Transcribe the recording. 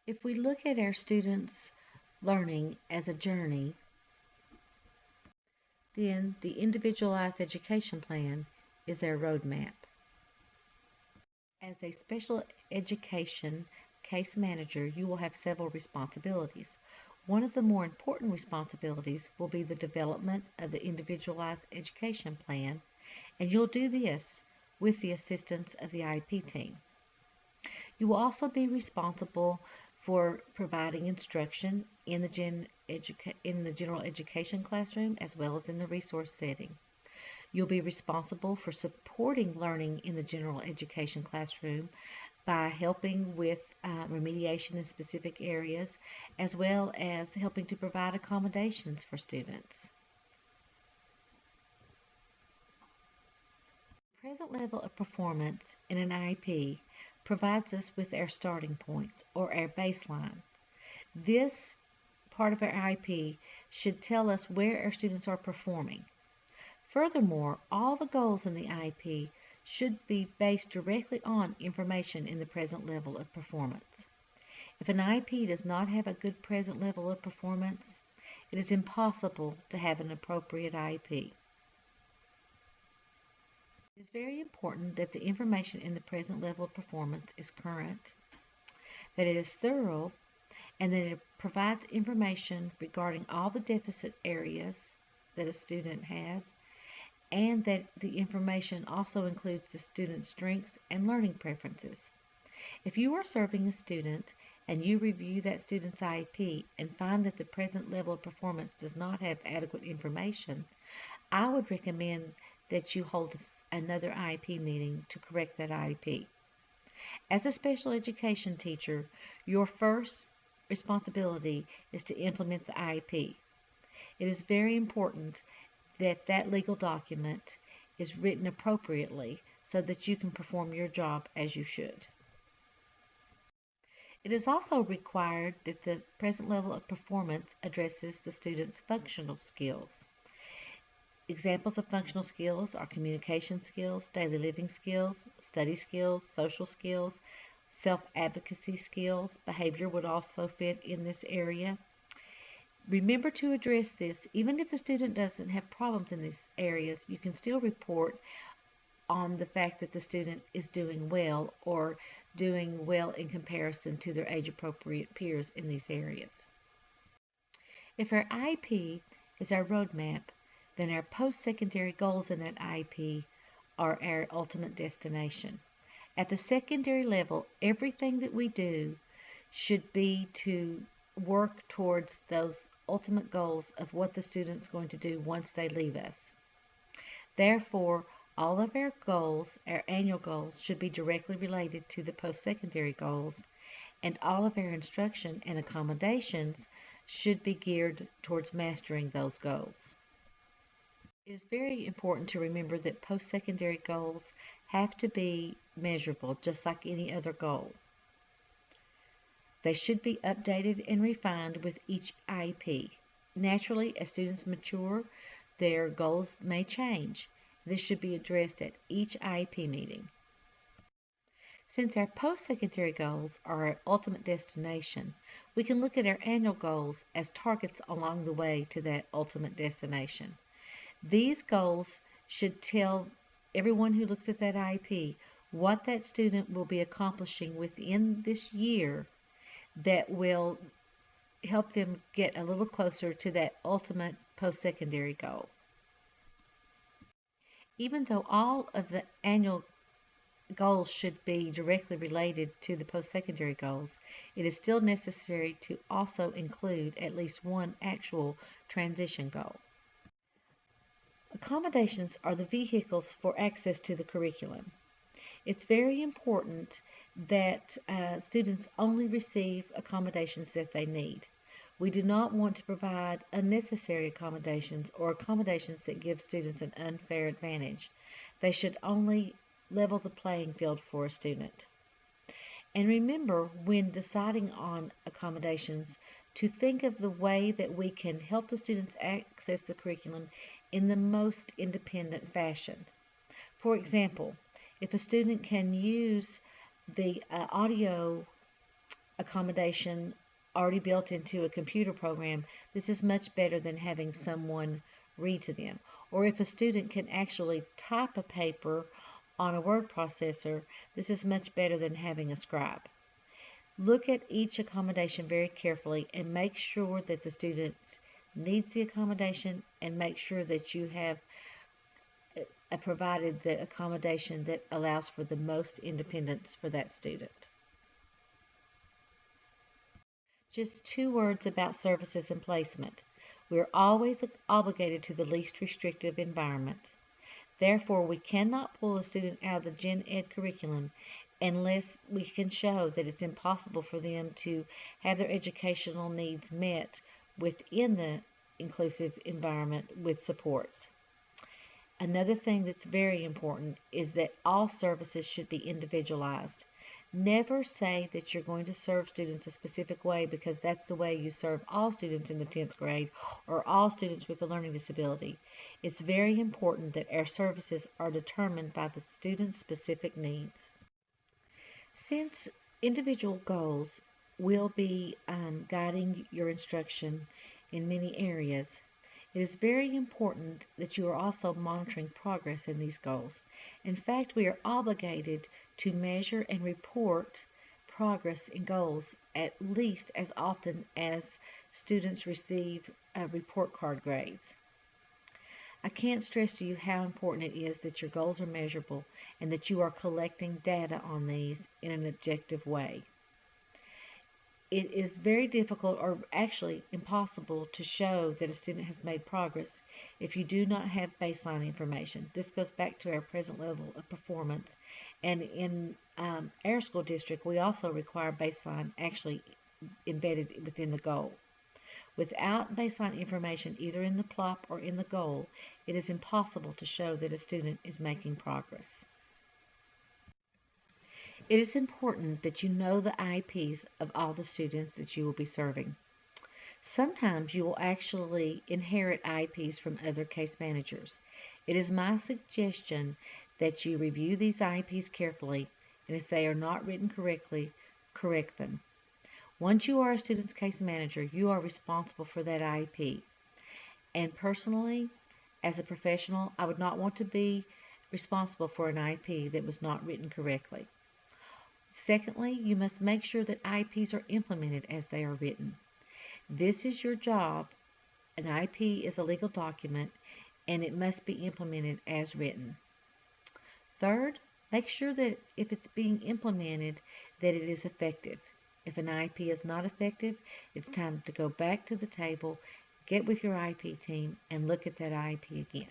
If we look at our students' learning as a journey, then the individualized education plan is our roadmap. As a special education case manager, you will have several responsibilities. One of the more important responsibilities will be the development of the individualized education plan, and you'll do this with the assistance of the IEP team. You will also be responsible for providing instruction in the general education classroom as well as in the resource setting. You'll be responsible for supporting learning in the general education classroom by helping with remediation in specific areas, as well as helping to provide accommodations for students. The present level of performance in an IEP provides us with our starting points or our baselines. This part of our IEP should tell us where our students are performing. Furthermore, all the goals in the IEP should be based directly on information in the present level of performance. If an IEP does not have a good present level of performance, it is impossible to have an appropriate IEP. It is very important that the information in the present level of performance is current, that it is thorough, and that it provides information regarding all the deficit areas that a student has, and that the information also includes the student's strengths and learning preferences. If you are serving a student and you review that student's IEP and find that the present level of performance does not have adequate information, I would recommend that you hold another IEP meeting to correct that IEP. As a special education teacher, your first responsibility is to implement the IEP. It is very important that that legal document is written appropriately so that you can perform your job as you should. It is also required that the present level of performance addresses the student's functional skills. Examples of functional skills are communication skills, daily living skills, study skills, social skills, self-advocacy skills. Behavior would also fit in this area. Remember to address this. Even if the student doesn't have problems in these areas, you can still report on the fact that the student is doing well or doing well in comparison to their age-appropriate peers in these areas. If our IEP is our roadmap, then our post-secondary goals in that IEP are our ultimate destination. At the secondary level, everything that we do should be to work towards those ultimate goals of what the student's going to do once they leave us. Therefore, all of our goals, our annual goals, should be directly related to the post-secondary goals, and all of our instruction and accommodations should be geared towards mastering those goals. It is very important to remember that post-secondary goals have to be measurable, just like any other goal. They should be updated and refined with each IEP. Naturally, as students mature, their goals may change. This should be addressed at each IEP meeting. Since our post-secondary goals are our ultimate destination, we can look at our annual goals as targets along the way to that ultimate destination. These goals should tell everyone who looks at that IEP what that student will be accomplishing within this year that will help them get a little closer to that ultimate post-secondary goal. Even though all of the annual goals should be directly related to the post-secondary goals, it is still necessary to also include at least one actual transition goal. Accommodations are the vehicles for access to the curriculum. It's very important that students only receive accommodations that they need. We do not want to provide unnecessary accommodations or accommodations that give students an unfair advantage. They should only level the playing field for a student. And remember, when deciding on accommodations, to think of the way that we can help the students access the curriculum in the most independent fashion. For example, if a student can use the audio accommodation already built into a computer program, this is much better than having someone read to them. Or if a student can actually type a paper on a word processor, this is much better than having a scribe. Look at each accommodation very carefully and make sure that the student needs the accommodation, and make sure that you have provided the accommodation that allows for the most independence for that student. Just 2 words about services and placement. We are always obligated to the least restrictive environment. Therefore, we cannot pull a student out of the Gen Ed curriculum unless we can show that it's impossible for them to have their educational needs met within the inclusive environment with supports. Another thing that's very important is that all services should be individualized. Never say that you're going to serve students a specific way because that's the way you serve all students in the 10th grade or all students with a learning disability. It's very important that our services are determined by the student's specific needs. Since individual goals will be guiding your instruction in many areas, it is very important that you are also monitoring progress in these goals. In fact, we are obligated to measure and report progress in goals at least as often as students receive report card grades. I can't stress to you how important it is that your goals are measurable and that you are collecting data on these in an objective way. It is very difficult, or actually impossible, to show that a student has made progress if you do not have baseline information. This goes back to our present level of performance, and in our school district we also require baseline actually embedded within the goal. Without baseline information either in the PLOP or in the goal, it is impossible to show that a student is making progress. It is important that you know the IEPs of all the students that you will be serving. Sometimes you will actually inherit IEPs from other case managers. It is my suggestion that you review these IEPs carefully, and if they are not written correctly, correct them. Once you are a student's case manager, you are responsible for that IEP. And personally, as a professional, I would not want to be responsible for an IEP that was not written correctly. Secondly, you must make sure that IEPs are implemented as they are written. This is your job. An IEP is a legal document, and it must be implemented as written. Third, make sure that if it's being implemented, that it is effective. If an IEP is not effective, it's time to go back to the table, get with your IEP team, and look at that IEP again.